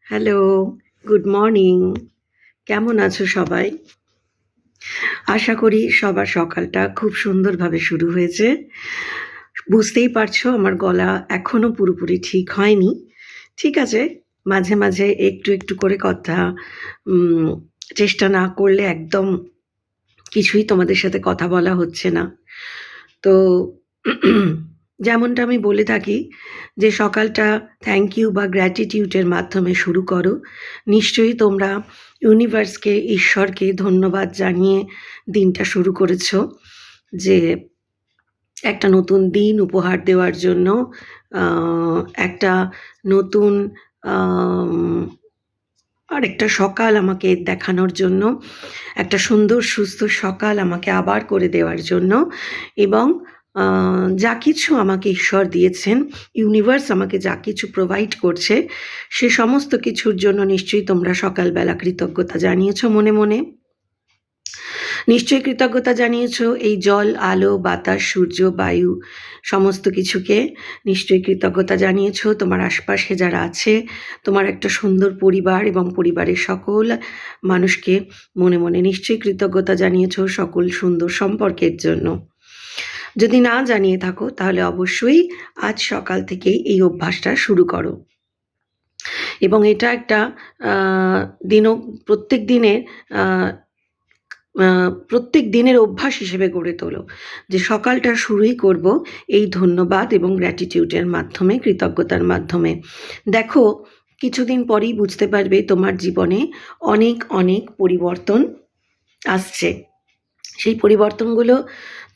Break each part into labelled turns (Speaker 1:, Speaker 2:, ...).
Speaker 1: Hello, good morning. কেমন আছো সবাই? আশা করি সবার সকালটা খুব সুন্দরভাবে শুরু হয়েছে। বুঝতেই পারছো আমার গলা এখনো পুরোপুরি ঠিক হয়নি। ঠিক আছে, মাঝে, মাঝে একটু করে কথা উম চেষ্টা না করলে একদম কিছুই তোমাদের সাথে কথা বলা হচ্ছে না। তো যেমনটা আমি বলে থাকি যে সকালটা থ্যাংক ইউ বা গ্র্যাটিটিউড এর মাধ্যমে শুরু করো। নিশ্চয়ই তোমরা ইউনিভার্সকে, ঈশ্বরকে ধন্যবাদ জানিয়ে দিনটা শুরু করেছো যে একটা নতুন দিন উপহার দেওয়ার জন্য, আ একটা নতুন আম আরেকটা সকাল আমাকে দেখানোর জন্য, একটা সুন্দর সুস্থ সকাল আমাকে আবার করে দেওয়ার জন্য এবং আ যা কিছু আমাকে ঈশ্বর দিয়েছেন, ইউনিভার্স আমাকে যা কিছু প্রোভাইড করছে, সে সমস্ত কিছুর জন্য নিশ্চয়ই তোমরা সকালবেলা কৃতজ্ঞতা জানিয়েছো মনে, মনে। নিশ্চয়ই কৃতজ্ঞতা জানিয়েছ এই জল, আলো, বাতাস, সূর্য, বায়ু সমস্ত কিছুকে। নিশ্চয়ই কৃতজ্ঞতা জানিয়েছ তোমার আশপাশে যারা আছে, তোমার একটা সুন্দর পরিবার এবং পরিবারের সকল মানুষকে মনে, মনে নিশ্চয়ই কৃতজ্ঞতা জানিয়েছ সকল সুন্দর সম্পর্কের জন্য। যদি না জানিয়ে থাকো তাহলে অবশ্যই আজ সকাল থেকেই এই অভ্যাসটা শুরু করো। এবং এটা একটা আ প্রত্যেক দিনের আ আ প্রত্যেক দিনের অভ্যাস হিসেবে গড়ে তোলো। যে সকালটা শুরুই করব এই ধন্যবাদ এবং গ্র্যাটিটিউড এর মাধ্যমে, কৃতজ্ঞতার মাধ্যমে। দেখো, কিছুদিন পরেই বুঝতে পারবে তোমার জীবনে অনেক পরিবর্তন আসছে। সেই পরিবর্তনগুলো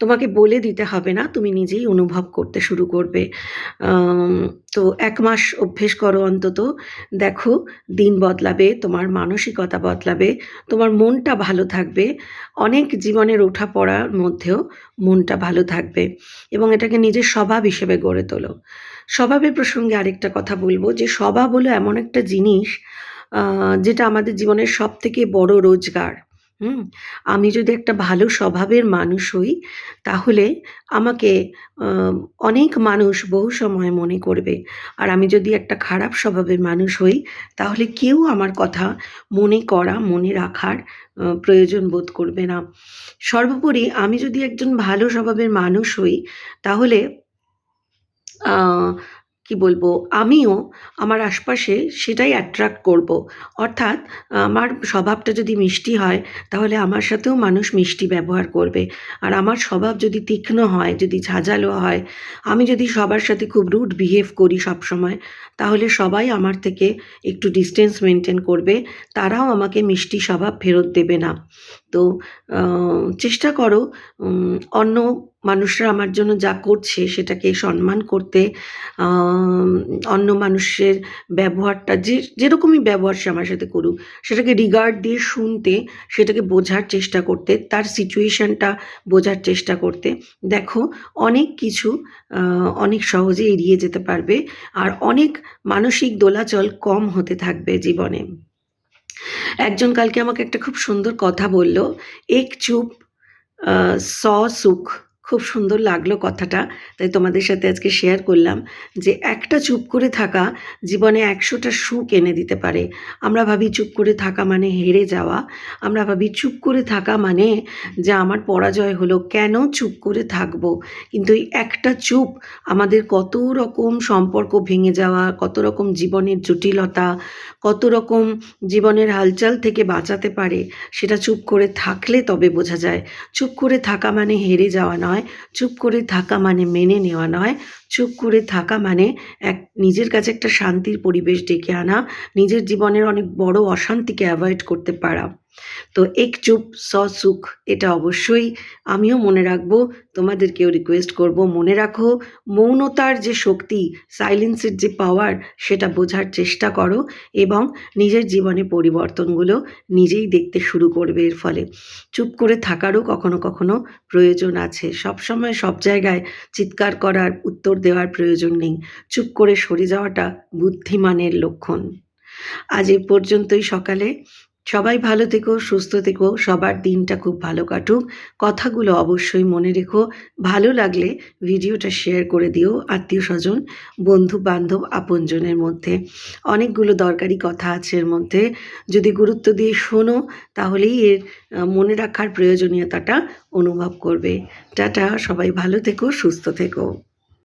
Speaker 1: তোমাকে বলে দিতে হবে না, তুমি নিজেই অনুভব করতে শুরু করবে। আম তো ১ মাস অভ্যেস করো অন্তত। দেখো, দিন বদলাবে, তোমার মানসিকতা বদলাবে, তোমার মনটা ভালো থাকবে। অনেক জীবনের ওঠাপড়ার মধ্যেও মনটা ভালো থাকবে এবং এটাকে নিজের স্বভাব হিসেবে গড়ে তোলো। স্বভাবের প্রসঙ্গে আরেকটা কথা বলব যে স্বভাব হলো এমন একটা জিনিস আ যেটা আমাদের জীবনের সবথেকে বড় রোজগার। হুম? আমি যদি একটা ভালো স্বভাবের মানুষ হই, তাহলে আমাকে আ অনেক মানুষ বহু সময় মনে করবে। আর আমি যদি একটা খারাপ স্বভাবের মানুষ হই, তাহলে কেউ আমার কথা মনে রাখার প্রয়োজন বোধ করবে না। সর্বোপরি আমি যদি একজন ভালো স্বভাবের মানুষ হই, তাহলে আ কি বলবো? আমিও আমার আশপাশে সেটাই অ্যাট্রাক্ট করব। অর্থাৎ আমার স্বভাবটা যদি মিষ্টি হয়, তাহলে আমার সাথেও মানুষ মিষ্টি ব্যবহার করবে। আর আমার স্বভাব যদি তীক্ষ্ণ হয়, যদি ঝাঁঝালো হয়, আমি যদি সবার সাথে খুব রুড বিহেভ করি সবসময়, তাহলে সবাই আমার থেকে একটু ডিসট্যান্স মেইনটেইন করবে। তারাও আমাকে মিষ্টি স্বভাব ফেরত দেবে না। তো আ চেষ্টা করো অন্য মানুষরা আমার জন্য যা করছে সেটাকে সম্মান করতে, আম অন্য মানুষের ব্যবহারটা যেরকমই ব্যবহার সে আমার সাথে করুক, সেটাকে রিগার্ড দিয়ে শুনতে, সেটাকে বোঝার চেষ্টা করতে, তার সিচুয়েশনটা বোঝার চেষ্টা করতে। দেখো, অনেক কিছু আ অনেক সহজে এড়িয়ে যেতে পারবে আর অনেক মানসিক দোলাচল কম হতে থাকবে জীবনে। একজন কালকে আমাকে একটা খুব সুন্দর কথা বলল, "এক চুপ আ স সুখ।" খুব সুন্দর লাগলো কথাটা। তাই তোমাদের সাথে আজকে শেয়ার করলাম যে একটা চুপ করে থাকা জীবনে ১০০ টা সুখ এনে দিতে পারে। আমরা ভাবি চুপ করে থাকা মানে হেরে যাওয়া। আমরা ভাবি চুপ করে থাকা মানে যে আমার পরাজয় হলো, কেন চুপ করে থাকবো? কিন্তু এই একটা চুপ আমাদের কত রকম সম্পর্ক ভেঙে যাওয়া, কত রকম জীবনের জটিলতা, কত রকম জীবনের হালচাল থেকে বাঁচাতে পারে, সেটা চুপ করে থাকলে তবে বোঝা যায়। চুপ করে থাকা মানে হেরে যাওয়া নয়, চুপ করে থাকা মানে মেনে নেওয়া নয়, চুপ করে থাকা মানে নিজের কাছে একটা শান্তির পরিবেশ ডেকে আনা, নিজের জীবনের অনেক বড় অশান্তিকে এভয়েড করতে পারা। তো এক চুপ স সুখ, এটা অবশ্যই আমিও মনে রাখবো, তোমাদেরকেও রিকোয়েস্ট করব মনে রাখো, মৌনতার যে শক্তি, সাইলেন্সের যে পাওয়ার, সেটা বোঝার চেষ্টা করো এবং নিজের জীবনে পরিবর্তনগুলো নিজেই দেখতে শুরু করবে এর ফলে। চুপ করে থাকারও কখনো প্রয়োজন আছে। সবসময় সব জায়গায় চিৎকার করার, উত্তর দেওয়ার প্রয়োজন নেই। চুপ করে সরে যাওয়াটা বুদ্ধিমানের লক্ষণ। আজ এ পর্যন্তই সকালে। সবাই ভালো থেকো, সুস্থ থেকো, সবার দিনটা খুব ভালো কাটুক। কথাগুলো অবশ্যই মনে রেখো। ভালো লাগলে ভিডিওটা শেয়ার করে দিও আত্মীয়স্বজন, বন্ধু-বান্ধব, আপনজনের মধ্যে। অনেকগুলো দরকারি কথা আছে এর মধ্যে। যদি গুরুত্ব দিয়ে শোনো তাহলেই এর মনে রাখার প্রয়োজনীয়তাটা অনুভব করবে। টাটা, সবাই ভালো থেকো, সুস্থ থেকো।